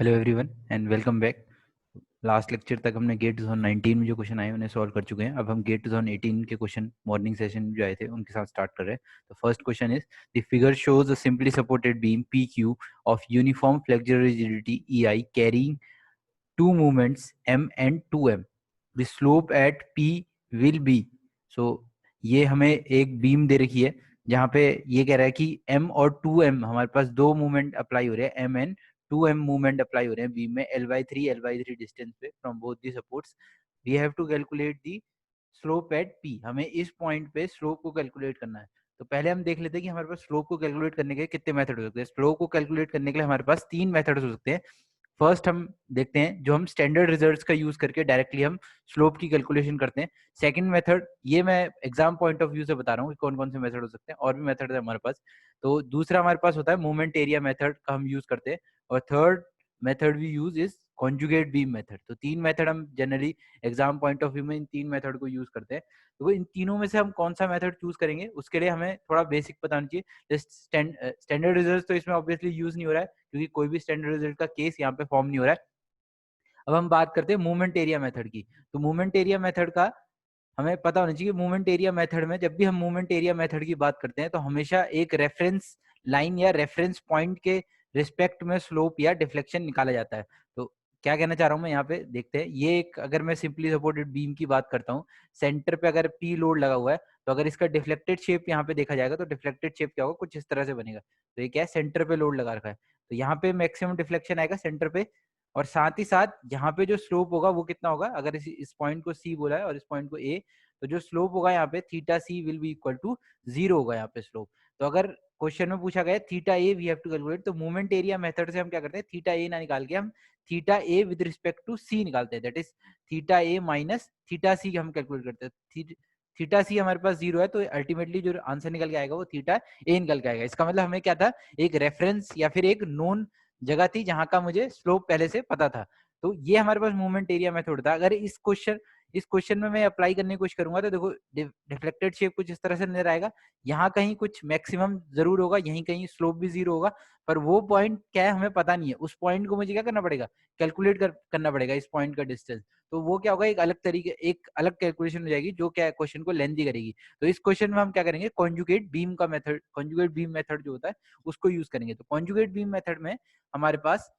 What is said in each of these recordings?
Hello everyone and welcome back. Last lecture तक हमने gate 2019 में जो क्वेश्चन आए उन्हें सॉल्व कर चुके हैं। अब हम गेट 2018 के क्वेश्चन मॉर्निंग सेशन में जो आए थे उनके साथ स्टार्ट कर रहे हैं। तो first question is the figure shows a simply supported beam P Q of uniform flexural rigidity E I carrying two moments m and 2m. The slope at p will be, so ये हमें एक beam दे रखी है जहाँ पे ये कह रहा है कि m और 2m हमारे पास दो मूवमेंट अप्लाई हो रहे हैं, m and 2m movement apply हो रहे हैं बीम में l/3 डिस्टेंस पे from both the supports. We have to calculate the slope at p। हमें इस पॉइंट पे स्लोप को कैलकुलेट करना है। तो पहले हम देख लेते हैं कि हमारे पास स्लोप को कैलकुलेट करने के कितने मेथड हो सकते हैं। स्लोप को कैलकुलेट करने के लिए हमारे पास तीन मेथड्स हो सकते हैं। फर्स्ट हम देखते हैं जो हम स्टैंडर्ड रिजल्ट्स का यूज करके डायरेक्टली हम स्लोप की कैलकुलेशन करते हैं। सेकंड मेथड, ये मैं एग्जाम पॉइंट ऑफ व्यू से बता रहा हूँ कि कौन कौन से मेथड हो सकते हैं, और भी मेथड है हमारे पास। तो दूसरा हमारे पास होता है मोमेंट एरिया मेथड का हम यूज करते हैं, और third method we use is conjugate beam method. तो तीन मेथड हम generally exam point of view में इन तीन मेथड को यूज करते हैं। तो इन तीनों में से हम कौन सा मेथड चूज करेंगे उसके लिए हमें थोड़ा बेसिक बताना चाहिए। स्टैंडर्ड रिजल्ट तो इसमें ऑब्वियसली यूज नहीं हो रहा है क्योंकि कोई भी स्टैंडर्ड रिजल्ट का केस यहाँ पे फॉर्म नहीं हो रहा है। अब हम बात करते हैं मूवमेंट एरिया मेथड की। तो मूवमेंट एरिया मेथड का हमें पता होना चाहिए। मूवमेंट एरिया मेथड में जब भी हम मूवमेंट एरिया मेथड की बात करते हैं तो हमेशा एक रेफरेंस लाइन या रेफरेंस पॉइंट के रिस्पेक्ट में स्लोप या डिफ्लेक्शन निकाला जाता है। तो क्या कहना चाह रहा हूं मैं यहाँ पे, देखते हैं। ये एक, अगर मैं सिंपली सपोर्टेड बीम की बात करता हूँ, सेंटर पे अगर पी लोड लगा हुआ है तो अगर इसका डिफ्लेक्टेड शेप यहाँ पे देखा जाएगा तो डिफ्लेक्टेड शेप क्या होगा, कुछ इस तरह से बनेगा। तो ये क्या है, सेंटर पे लोड लगा रखा है, तो यहाँ पे मैक्सिमम डिफ्लेक्शन आएगा सेंटर पे। और साथ ही साथ यहाँ पे जो स्लोप होगा वो कितना होगा, अगर इस पॉइंट को सी बोला है और इस पॉइंट को ए, तो जो स्लोप होगा यहाँ पे theta C will be equal to 0 होगा यहाँ पे स्लोप। तो अगर क्वेश्चन में पूछा गया theta A we have to calculate, तो मूवमेंट एरिया मेथड से हम क्या करते हैं, थीटा ए ना निकाल के हम theta A with respect to C निकालते हैं। That is theta A minus theta C हम कैलकुलेट करते हैं। थीटा सी हमारे पास 0 है तो अल्टीमेटली जो आंसर निकल के आएगा वो थीटा ए निकल के आएगा। इसका मतलब हमें क्या था, एक रेफरेंस या फिर एक नोन जगह थी जहां का मुझे स्लोप पहले से पता था। तो ये हमारे पास मूवमेंट एरिया मेथड था। अगर इस क्वेश्चन में मैं अप्लाई करने की कोशिश करूंगा तो देखो डिफ्लेक्टेड शेप कुछ इस तरह से नजर आएगा। यहाँ कहीं कुछ मैक्सिमम जरूर होगा, यहीं कहीं स्लोप भी 0 होगा, पर वो पॉइंट क्या है हमें पता नहीं है। उस पॉइंट को मुझे क्या करना पड़ेगा, करना पड़ेगा इस पॉइंट का डिस्टेंस। तो वो क्या होगा, एक अलग कैलकुलेशन हो जाएगी जो क्या क्वेश्चन को लेंथी करेगी। तो इस क्वेश्चन में हम क्या करेंगे, कॉन्जुगेट बीम का मेथड, कॉन्जुगेट बीम मेथड जो होता है उसको यूज करेंगे। तो कॉन्जुगेट बीम मेथड में हमारे पास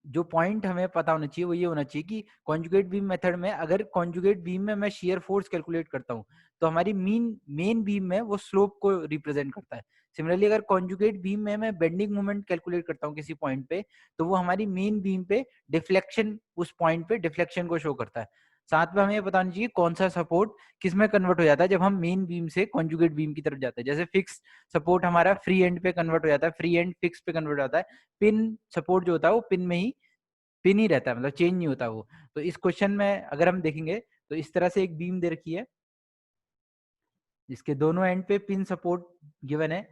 जो पॉइंट हमें पता होना चाहिए वो ये होना चाहिए कि कॉन्जुगेट बीम मेथड में अगर कॉन्जुगेट बीम में मैं शियर फोर्स कैलकुलेट करता हूं तो हमारी मेन बीम में वो स्लोप को रिप्रेजेंट करता है। सिमिलरली अगर कॉन्जुगेट बीम में मैं बेंडिंग मोमेंट कैलकुलेट करता हूं किसी पॉइंट पे, तो वो हमारी मेन बीम पे डिफ्लेक्शन, उस पॉइंट पे डिफ्लेक्शन को शो करता है। साथ में हमें ये बताना चाहिए कौन सा सपोर्ट किस में कन्वर्ट हो जाता है जब हम मेन बीम से कॉन्जुगेट बीम की तरफ जाते हैं। जैसे फिक्स सपोर्ट हमारा फ्री एंड पे कन्वर्ट हो जाता है, फ्री एंड फिक्स पे कन्वर्ट हो जाता है। पिन सपोर्ट जो होता है वो पिन में ही पिन ही रहता है, मतलब चेंज नहीं होता वो। तो इस क्वेश्चन में अगर हम देखेंगे तो इस तरह से एक बीम दे रखी है जिसके दोनों एंड पे पिन सपोर्ट गिवन है।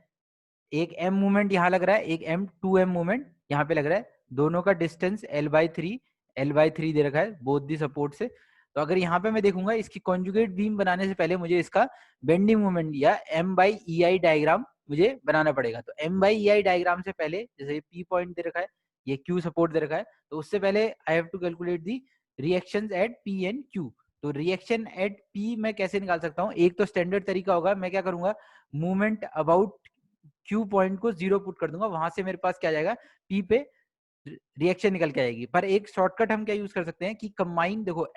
एक एम मूवमेंट यहाँ लग रहा है, एक M2M मूवमेंट यहाँ पे लग रहा है। दोनों का डिस्टेंस L/3 दे रखा है बोथ दी सपोर्ट से। तो अगर यहाँ पे मैं देखूंगा इसकी कॉन्जुगेट बीम बनाने से पहले मुझे इसका बेंडिंग मोमेंट या M/EI डायग्राम मुझे बनाना पड़ेगा। तो M/EI डायग्राम से पहले, जैसे P पॉइंट दे रखा है, ये Q सपोर्ट दे रखा है, तो उससे पहले I have to calculate the reactions at P and Q। तो रिएक्शन एट P मैं कैसे निकाल सकता हूँ, एक तो स्टैंडर्ड तरीका होगा, मैं क्या करूंगा, मूवमेंट अबाउट Q पॉइंट को 0 पुट कर दूंगा, वहां से मेरे पास क्या जाएगा, P पे रिएक्शन निकल के आएगी। पर एक शॉर्टकट हम क्या यूज कर सकते हैं कि कंबाइन, देखो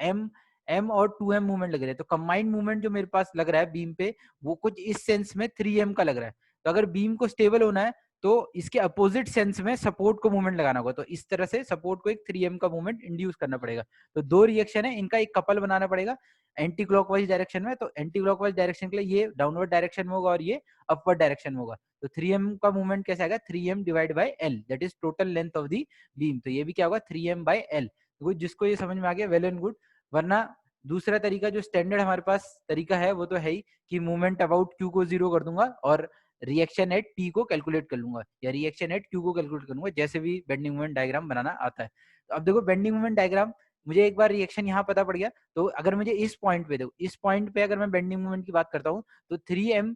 M और 2M मूवमेंट लग रहे हैं, तो कंबाइंड मूवमेंट जो मेरे पास लग रहा है बीम पे वो कुछ इस सेंस में 3M का लग रहा है। तो अगर बीम को स्टेबल होना है तो इसके अपोजिट सेंस में सपोर्ट को मूवमेंट लगाना होगा। तो इस तरह से सपोर्ट को एक 3M का मूवमेंट इंड्यूस करना पड़ेगा। तो दो रिएक्शन है, इनका एक कपल बनाना पड़ेगा एंटी क्लॉकवाइज डायरेक्शन में। तो एंटी क्लॉकवाइज डायरेक्शन के लिए ये डाउनवर्ड डायरेक्शन में होगा और ये अपवर्ड डायरेक्शन में होगा। तो 3M का मूवमेंट कैसे आएगा, 3M divide by L, that is total length of the beam. तो ये भी क्या होगा, 3M बाई L। तो जिसको ये समझ में आ गया वेल एंड गुड। वरना दूसरा तरीका जो स्टैंडर्ड हमारे पास तरीका है वो तो है ही कि मूवमेंट अबाउट Q को 0 कर दूंगा और रिएक्शन एट P को कैलकुलेट कर लूंगा, या रिएक्शन एट Q को कैलकुलेट कर लूंगा, जैसे भी बेंडिंग मोमेंट डायग्राम बनाना आता है। तो अब देखो बेंडिंग मोमेंट डायग्राम, मुझे एक बार रिएक्शन यहाँ पता पड़ गया, तो अगर मुझे इस पॉइंट पे, देखो इस पॉइंट पे अगर मैं बेंडिंग मोमेंट की बात करता हूँ तो 3M,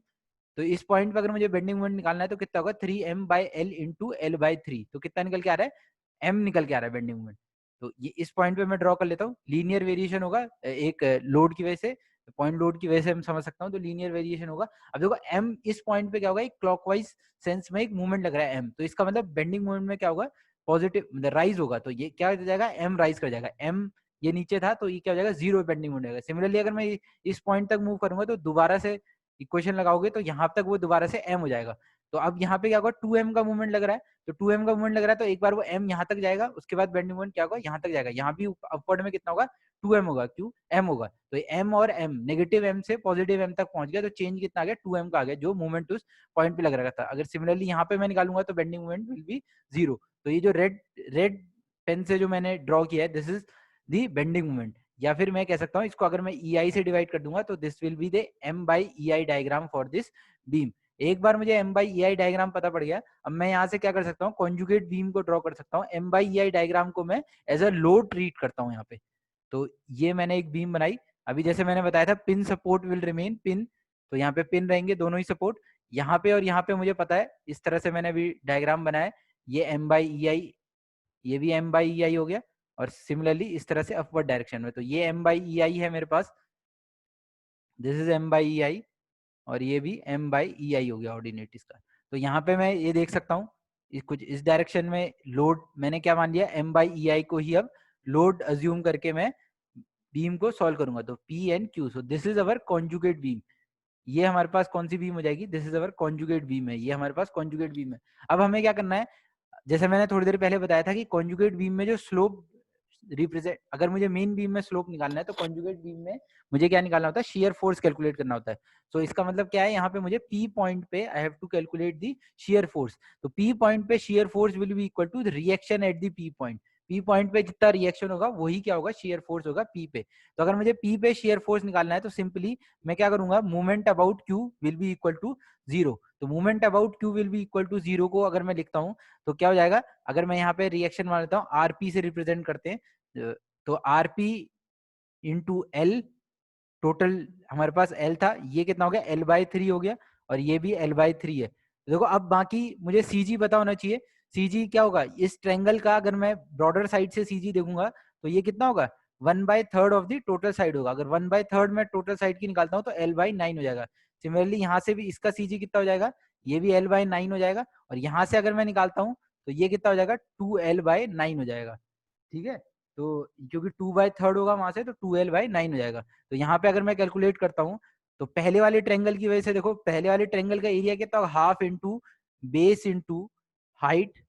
तो इस पॉइंट पे अगर मुझे बेंडिंग मोमेंट निकालना है तो कितना होगा, 3M by L into L/3। तो कितना निकल के आ रहा है, m निकल के आ रहा है बेंडिंग मोमेंट। तो ये इस पॉइंट पे मैं ड्रॉ कर लेता हूँ, लीनियर वेरिएशन होगा एक लोड की वजह से, पॉइंट लोड की वजह से हम समझ सकता हूँ, तो लीनियर वेरिएशन होगा। अब देखो m इस पॉइंट पे क्या होगा, एक क्लॉकवाइज सेंस में एक मूवमेंट लग रहा है m, तो इसका मतलब बेंडिंग मोमेंट में क्या होगा, पॉजिटिव मतलब राइज होगा, तो ये क्या हो जाएगा, m राइज कर जाएगा, m ये नीचे था तो ये क्या हो जाएगा, जीरो बेंडिंग मोमेंट हो जाएगा। सिमिलरली अगर मैं इस पॉइंट तक मूव करूंगा तो दोबारा से इक्वेशन लगाओगे तो यहाँ तक वो दोबारा से m हो जाएगा। तो अब यहाँ पे क्या होगा, 2m का मूवमेंट लग रहा है, तो 2m का मूवमेंट लग रहा है तो एक बार वो m यहाँ तक जाएगा, उसके बाद बेंडिंग मोमेंट क्या होगा, यहाँ तक जाएगा, यहाँ भी अपवर्ड में कितना होगा, 2m होगा, क्यों m होगा, तो m और m नेगेटिव m से पॉजिटिव m तक पहुंच गया, तो चेंज कितना आ गया, 2m का आ गया, जो मूवमेंट उस पॉइंट पे लग रहा था। अगर सिमिलरली यहाँ पे मैं निकालूंगा तो bending moment will be zero. तो ये जो रेड रेड पेन से जो मैंने ड्रॉ किया है, this is the bending moment. या फिर मैं कह सकता हूँ इसको, अगर मैं EI से डिवाइड कर दूंगा तो this will be the m by EI diagram for this beam. एक बार मुझे m by EI डायग्राम पता पड़ गया, अब मैं यहाँ से क्या कर सकता हूँ, कॉन्जुगेट बीम को ड्रॉ कर सकता हूँ। m by EI डायग्राम को मैं एज अ लोड ट्रीट करता हूँ यहाँ पे। तो ये मैंने एक बीम बनाई, अभी जैसे मैंने बताया था pin support will remain pin, तो यहाँ पे पिन रहेंगे दोनों ही सपोर्ट, यहाँ पे और यहाँ पे मुझे पता है, इस तरह से मैंने अभी डायग्राम बनाया, ये m by EI, ये भी m by EI हो गया, और सिमिलरली इस तरह से अपवर्ड डायरेक्शन में, तो ये m by EI है मेरे पास, this is m by EI, और ये भी m by EI हो गया ऑर्डिनेट इसका। तो यहाँ पे मैं ये देख सकता हूँ, कुछ इस डायरेक्शन में लोड मैंने क्या मान लिया, m by EI को ही अब लोड अज्यूम करके मैं बीम को सॉल्व करूंगा, तो P and Q, so this is our conjugate beam. ये हमारे पास कौन सी बीम हो जाएगी, this is our conjugate beam है, ये हमारे पास कॉन्जुगेट बीम है। अब हमें क्या करना है, जैसे मैंने थोड़ी देर पहले बताया था कि कॉन्जुगेट बीम में जो स्लोप रिप्रेजेंट, अगर मुझे मेन बीम में स्लोप निकालना है तो कॉन्जुगेट बीम में मुझे क्या निकालना होता है, शियर फोर्स कैलकुलेट करना होता है। तो इसका मतलब क्या है, यहाँ पे मुझे P पॉइंट पे I have to calculate the shear force, तो P पॉइंट पे shear force will be equal to reaction at the P point. P point पे जितना रिएक्शन होगा वही क्या होगा, शियर फोर्स होगा P पे। तो अगर मुझे P पे शियर फोर्स निकालना है तो सिंपली मैं क्या करूंगा, movement about Q will be equal to zero. तो movement about Q will be equal to zero को अगर मैं लिखता हूँ तो क्या हो जाएगा, अगर मैं यहाँ पे रिएक्शन मान लेता हूँ, RP से रिप्रेजेंट करते हैं, तो RP इंटू L, टोटल हमारे पास L था, ये कितना हो गया, L/3 हो गया, और ये भी L/3 है। देखो अब बाकी मुझे CG पता होना चाहिए, CG क्या होगा, इस ट्रायंगल का अगर मैं ब्रॉडर साइड से CG देखूंगा तो ये कितना होगा, 1/3 ऑफ द टोटल साइड होगा। अगर 1/3 में टोटल साइड की निकालता हूँ तो L/9 हो जाएगा। सिमिलरली यहाँ से भी इसका CG कितना हो जाएगा, ये भी L/9 हो जाएगा, और यहाँ से अगर मैं निकालता हूँ तो ये कितना हो जाएगा, 2L/9 हो जाएगा। ठीक है, तो क्योंकि 2/3 होगा वहां से, तो 2L/9 हो जाएगा। तो यहाँ पे अगर मैं कैलकुलेट करता हूँ तो पहले वाले ट्रायंगल की वजह से देखो, पहले वाले ट्रायंगल का एरिया कितना होगा, half into base into height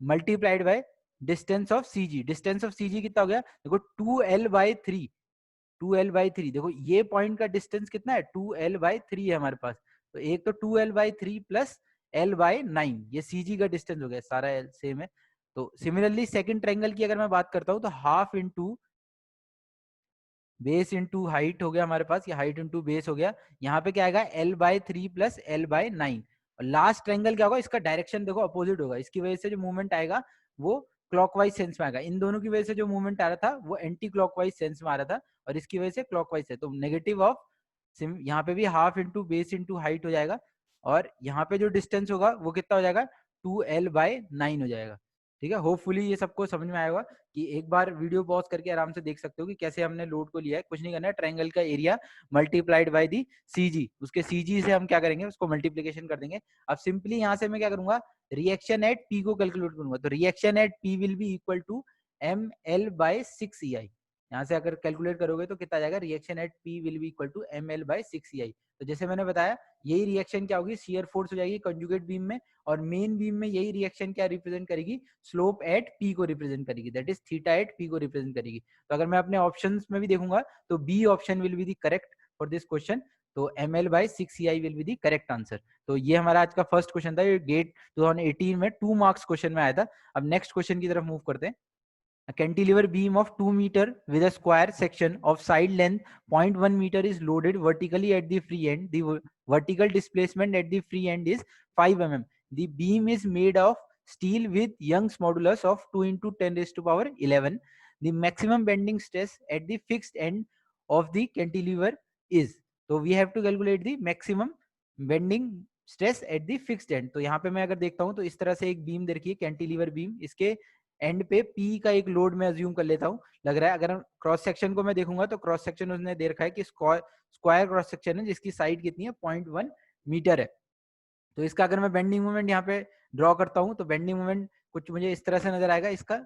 multiplied by distance of CG। Distance of CG कितना हो गया, देखो 2L/3, 2L/3, देखो ये पॉइंट का डिस्टेंस कितना है, 2L/3 है हमारे पास। तो एक तो 2L/3 प्लस L/9, ये CG का डिस्टेंस हो गया, सारा L सेम है। तो सिमिलरली सेकंड ट्रायंगल की अगर मैं बात करता हूँ तो half into base into height हो गया हमारे पास, ये हाइट इंटू बेस हो गया, यहाँ पे क्या आएगा, L/3 प्लस L/9। और लास्ट ट्रायंगल क्या होगा, इसका डायरेक्शन देखो अपोजिट होगा, इसकी वजह से जो मूवमेंट आएगा वो क्लॉकवाइज सेंस में आएगा। इन दोनों की वजह से जो मूवमेंट आ रहा था वो एंटी क्लॉकवाइज सेंस में आ रहा था, और इसकी वजह से क्लॉकवाइज है, तो नेगेटिव ऑफ यहाँ पे भी half into base into height हो जाएगा, और यहाँ पे जो डिस्टेंस होगा वो कितना हो जाएगा, 2L/9 हो जाएगा। ठीक है, होपफुली ये सबको समझ में आया होगा, कि एक बार वीडियो पॉज करके आराम से देख सकते हो कि कैसे हमने लोड को लिया है। कुछ नहीं करना है, ट्रायंगल का area multiplied by the CG, उसके CG से हम क्या करेंगे, उसको मल्टीप्लीकेशन कर देंगे। अब सिंपली यहाँ से मैं क्या करूंगा, रिएक्शन एट P को कैलकुलेट करूंगा, तो reaction at P will be equal to ML/6EI। यहाँ से अगर कैलकुलेट करोगे तो कितना आ जाएगा, reaction at P will be equal to ML/6EI। तो जैसे मैंने बताया, यही रिएक्शन क्या होगी, शियर फोर्स हो जाएगी कंजुगेट बीम में, और मेन बीम में यही रिएक्शन क्या रिप्रेजेंट करेगी, स्लोप एट P को रिप्रेजेंट करेगी, that is theta at P को रिप्रेजेंट करेगी। तो अगर मैं अपने ऑप्शंस में भी देखूंगा तो B option will be the correct for this question, तो ML/6EI will be the correct answer. तो ये हमारा आज का फर्स्ट क्वेश्चन था, ये गेट 2018 में 2 मार्क्स क्वेश्चन में आया था। अब नेक्स्ट क्वेश्चन की तरफ मूव करते हैं। A cantilever beam of 2 meter with a square section of side length 0.1 meter is loaded vertically at the free end. The vertical displacement at the free end is 5 mm. The beam is made of steel with Young's modulus of 2 into 10 raised to power 11. The maximum bending stress at the fixed end of the cantilever is. So we have to calculate the maximum bending stress at the fixed end. तो यहाँ पे मैं अगर देखता हूँ तो इस तरह से एक बीम देखिए, कैंटिलीवर बीम, इसके एंड पे P का एक लोड मैं अज्यूम कर लेता हूँ, लग रहा है। अगर क्रॉस सेक्शन को मैं देखूंगा तो क्रॉस सेक्शन उसने दे रखा है कि स्क्वायर क्रॉस सेक्शन है जिसकी साइड कितनी है 0.1 मीटर है। तो इसका अगर मैं बेंडिंग मोमेंट यहाँ पे ड्रॉ करता हूँ तो बेंडिंग मोमेंट कुछ मुझे इस तरह से नजर आएगा। इसका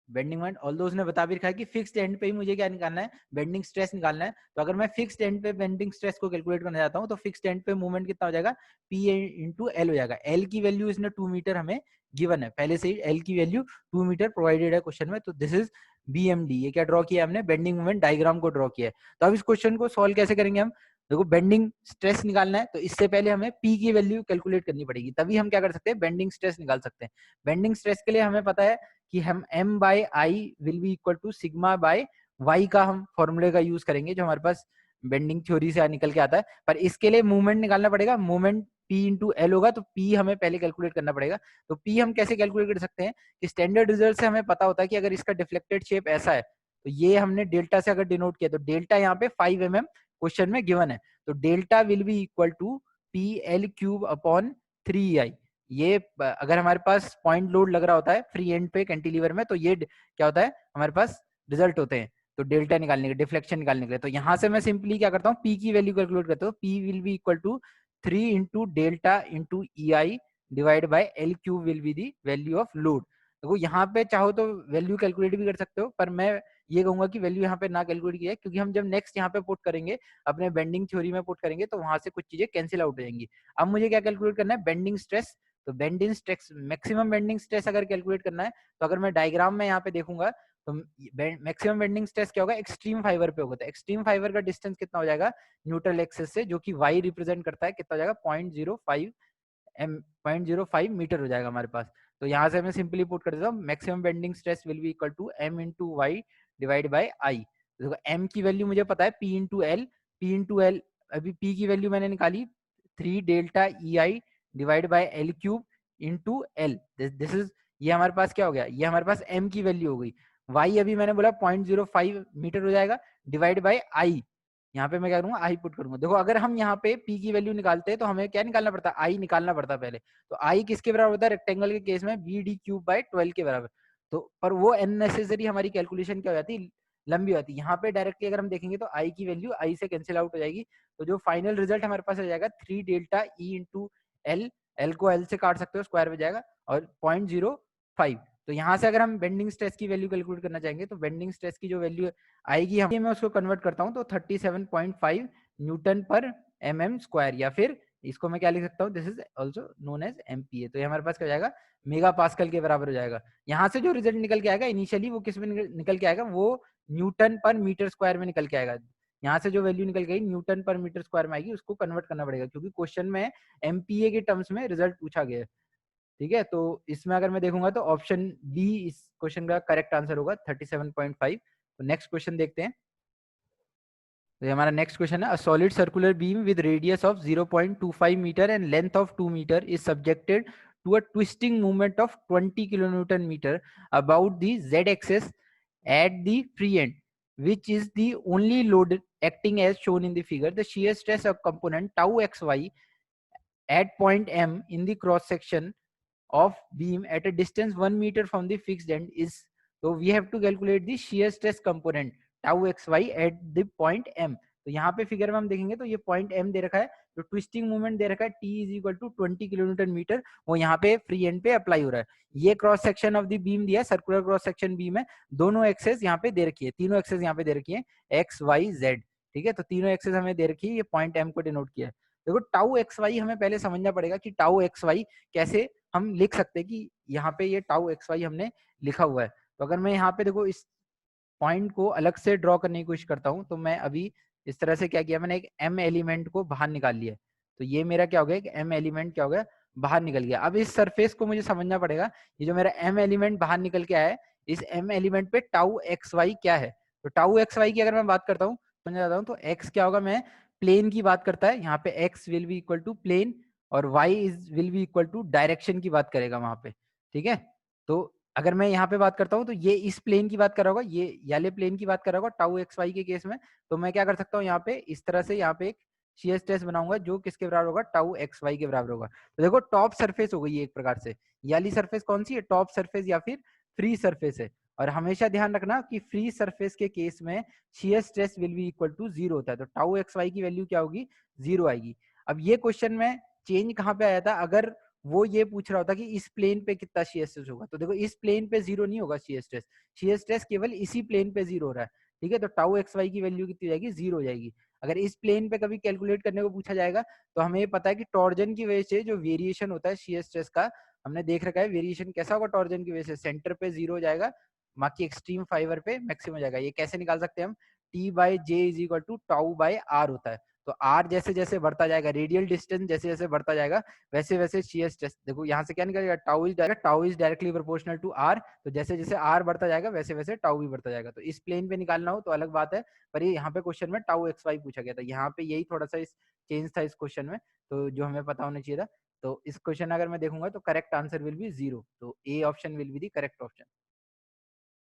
बेंडिंग मोमेंट ऑल्दो उसने बता भी रखा है कि फिक्स्ड एंड पे ही मुझे क्या निकालना है, बेंडिंग स्ट्रेस निकालना है। तो अगर मैं फिक्स्ड एंड पे बेंडिंग स्ट्रेस को कैलकुलेट करने जाता हूँ तो फिक्स्ड एंड पे मूवमेंट कितना हो जाएगा, P इंटू एल हो जाएगा। एल की वैल्यू इसने 2 मीटर हमें गिवन है पहले से ही, एल की वैल्यू 2 मीटर प्रोवाइडेड है क्वेश्चन में। तो दिस इज BMD। ये क्या ड्रॉ किया हमने, बेंडिंग मोमेंट डायग्राम को ड्रॉ किया है। तो अब इस क्वेश्चन को सॉल्व कैसे करेंगे हम, देखो बेंडिंग स्ट्रेस निकालना है तो इससे पहले हमें P की वैल्यू कैलकुलेट करनी पड़ेगी, तभी हम क्या कर सकते हैं, बेंडिंग स्ट्रेस निकाल सकते हैं। बेंडिंग स्ट्रेस के लिए हमें पता है कि हम m by I will be equal to sigma by y का हम फॉर्मूले का यूज करेंगे जो हमारे पास बेंडिंग थ्योरी से निकल के आता है। पर इसके लिए मूवमेंट निकालना पड़ेगा, मूवमेंट P इंटू एल होगा, तो P हमें पहले कैलकुलेट करना पड़ेगा। तो P हम कैसे कैलकुलेट कर सकते हैं कि स्टैंडर्ड रिजल्ट से हमें पता होता है कि अगर इसका डिफ्लेक्टेड शेप ऐसा है तो ये हमने डेल्टा से अगर डिनोट किया तो डेल्टा यहाँ पे 5 mm क्वेश्चन में गिवन है, तो delta will be equal to PL cube upon 3EI। ये अगर हमारे पास पॉइंट लोड लग रहा होता है फ्री एंड पे कैंटिलीवर में तो ये क्या होता है हमारे पास रिजल्ट होते हैं। तो डेल्टा निकालने के, डिफ्लेक्शन निकालने के लिए, तो यहाँ से मैं सिंपली क्या करता हूँ, P की वैल्यू कैलकुलेट करता हूँ। P will be equal to 3 into delta into EI divide by L cube will be the value of load. देखो यहाँ पे चाहो तो वैल्यू कैलकुलेट भी कर सकते हो, पर मैं ये कहूंगा कि वैल्यू यहाँ पे ना कैलकुलेट किया है, क्योंकि हम जब नेक्स्ट यहाँ पे पुट करेंगे अपने बेंडिंग थ्योरी में पुट करेंगे तो वहां से कुछ चीजें कैंसिल आउट हो जाएंगी। अब मुझे क्या कैलकुलेट करना है, बेंडिंग स्ट्रेस। तो bending stress, maximum bending stress अगर कैलकुलेट करना है तो अगर मैं डायग्राम में यहाँ पे देखूंगा तो मैक्सिमम बेंडिंग स्ट्रेस क्या होगा, एक्सट्रीम फाइबर पे होगा। तो एक्सट्रीम फाइबर का डिस्टेंस कितना हो जाएगा न्यूट्रल एक्सिस से, जो कि y रिप्रेजेंट करता है, कितना हो जाएगा 0.05 मीटर हो जाएगा हमारे पास। तो यहाँ से मैं सिंपली पुट कर देता हूँ, maximum bending stress will be equal to m into Y divide by I. देखो m की वैल्यू मुझे पता है p इंटू एल, अभी p की वैल्यू मैंने निकाली 3 delta EI divide by L cube into L. This is, ये हमारे पास क्या हो गया, ये हमारे पास m की वैल्यू हो गई। y अभी मैंने बोला 0.05 मीटर हो जाएगा डिवाइड बाई आई। यहाँ पे मैं क्या करूंगा, आई पुट करूंगा। देखो अगर हम यहाँ पे P की वैल्यू निकालते हैं तो हमें क्या निकालना पड़ता है, आई निकालना पड़ता है पहले। तो आई किसके बराबर होता है, रेक्टेंगल के केस में BD क्यूब बाय 12 के बराबर। तो पर वो अननेसेसरी हमारी कैलकुलेशन क्या हो जाती है, लंबी होती है। यहाँ पे डायरेक्टली अगर हम देखेंगे तो आई की वैल्यू आई से कैंसिल आउट हो जाएगी। तो जो फाइनल रिजल्ट हमारे पास हो जाएगा 3 delta E into L, L को एल से काट सकते हो, स्क्वायर में जाएगा, और 0.05। तो यहाँ से अगर हम बेंडिंग स्ट्रेस की वैल्यू कैलकुलेट करना चाहेंगे तो बेंडिंग स्ट्रेस की जो वैल्यू आएगी, हम मैं उसको कन्वर्ट करता हूँ तो 37.5 न्यूटन पर mm स्क्वायर, या फिर इसको मैं क्या लिख सकता हूँ, this is also known as MPa। तो ये हमारे पास क्या हो जाएगा, मेगा पास्कल के बराबर हो जाएगा। यहाँ से जो रिजल्ट निकल के आएगा इनिशियली वो किस में निकल के आएगा, वो न्यूटन पर मीटर स्क्वायर में निकल के आएगा। यहाँ से जो वैल्यू निकल गई न्यूटन पर मीटर स्क्वायर में आएगी, उसको कन्वर्ट करना पड़ेगा क्योंकि क्वेश्चन में MPa के टर्म्स में रिजल्ट पूछा गया है। ठीक है, तो इसमें अगर मैं देखूंगा तो ऑप्शन डी इस क्वेश्चन का करेक्ट आंसर होगा 37.5। तो नेक्स्ट क्वेश्चन देखते हैं। तो हमारा नेक्स्ट क्वेश्चन है, a solid circular beam with radius of 0.25 metre and length of 2 metre is subjected to a twisting movement of 20 kilonewton metre about the z axis at the free end, which is the only load acting as shown in the figure. The shear stress of component tau xy at point M in the cross section of beam at a distance 1 meter from the fixed end is, so we have to calculate the shear stress component tau xy at the point M। तो यहाँ पे figure में हम देखेंगे तो ये point M दे रखा है, जो ट्विस्टिंग मूवमेंट दे रखा है T is equal to 20 kilometre metre, वो यहाँ पे फ्री एंड पे अप्लाई हो रहा है। ये cross section of the beam दिया है, सर्कुलर क्रॉस सेक्शन बीम है, दोनों एक्सेस यहाँ पे दे रखी है, तीनों एक्सेस यहाँ पे दे रखी है एक्स वाई जेड। ठीक है, तो तीनों एक्सेस हमें दे रखी है, ये पॉइंट M को डिनोट किया है। देखो टाउ एक्स वाई हमें पहले समझना पड़ेगा कि टाउ एक्स वाई कैसे हम लिख सकते हैं, कि यहाँ पे ये टाउ एक्स वाई हमने लिखा हुआ है। तो अगर मैं यहाँ पे देखो इस पॉइंट को अलग से ड्रॉ करने की कोशिश करता हूँ तो मैं अभी इस तरह से क्या किया, मैंने एक M एलिमेंट को बाहर निकाल लिया। तो ये मेरा क्या हो गया, एक M एलिमेंट क्या हो गया, बाहर निकल गया। अब इस सरफेस को मुझे समझना पड़ेगा, ये जो मेरा M एलिमेंट बाहर निकल के आया है, इस M एलिमेंट पे टाउ एक्स वाई क्या है। तो टाउ एक्स वाई की अगर मैं बात करता हूँ, समझ जाता हूँ, तो x क्या होगा, मैं प्लेन की बात करता है, यहाँ पे x will be equal to plane और y is will be equal to direction की बात करेगा वहां पे। ठीक है, तो अगर मैं यहाँ पे बात करता हूँ तो ये इस प्लेन की बात कर रहा होगा, ये वाले प्लेन की बात कर रहा होगा टाउ एक्स वाई के केस में। तो मैं क्या कर सकता हूँ, यहाँ पे इस तरह से यहाँ पे एक शीयर स्ट्रेस बनाऊंगा जो किसके बराबर होगा, टाउ एक्स वाई के बराबर होगा। तो देखो टॉप सरफेस हो गई एक प्रकार से, ये वाली सरफेस कौन सी है, टॉप सरफेस या फिर फ्री सरफेस है। और हमेशा ध्यान रखना कि फ्री सरफेस के केस में shear stress will be equal to zero होता है, तो टाउ एक्स वाई की वैल्यू क्या होगी, जीरो आएगी। अब ये क्वेश्चन में चेंज कहाँ पे आया था, अगर वो ये पूछ रहा होता कि इस प्लेन पे कितना शीयर स्ट्रेस होगा, तो देखो इस प्लेन पे जीरो नहीं होगा शीयर स्ट्रेस केवल इसी प्लेन पे जीरो हो रहा है, ठीक है। तो टाउ एक्स वाई की वैल्यू कितनी जाएगी, जीरो हो जाएगी। अगर इस प्लेन पे कभी कैलकुलेट करने को पूछा जाएगा तो हमें ये पता है कि टॉर्जन की वजह से जो वेरिएशन होता है शीयर स्ट्रेस का, हमने देख रखा है वेरिएशन कैसा होगा टॉर्जन की वजह से, सेंटर पे जीरो हो जाएगा, बाकी एक्सट्रीम फाइबर पे मैक्सिमम हो जाएगा। ये कैसे निकाल सकते हैं हम, T by J is equal to tau by R होता है। तो आर जैसे जैसे बढ़ता जाएगा, रेडियल डिस्टेंस जैसे जैसे बढ़ता जाएगा वैसे वैसे शीयर स्ट्रेस, देखो यहाँ से क्या निकलेगा, tau is directly proportional to R, तो जैसे जैसे आर बढ़ता जाएगा वैसे वैसे टाउ भी बढ़ता जाएगा। तो इस प्लेन पे निकालना हो तो अलग बात है, पर ये यहाँ पे क्वेश्चन में टाउ एक्स वाई पूछा गया था, यहाँ पे यही थोड़ा सा इस चेंज था इस क्वेश्चन में, तो जो हमें पता होना चाहिए था। तो इस क्वेश्चन अगर मैं देखूंगा तो correct answer will be zero, तो A option will be the correct option.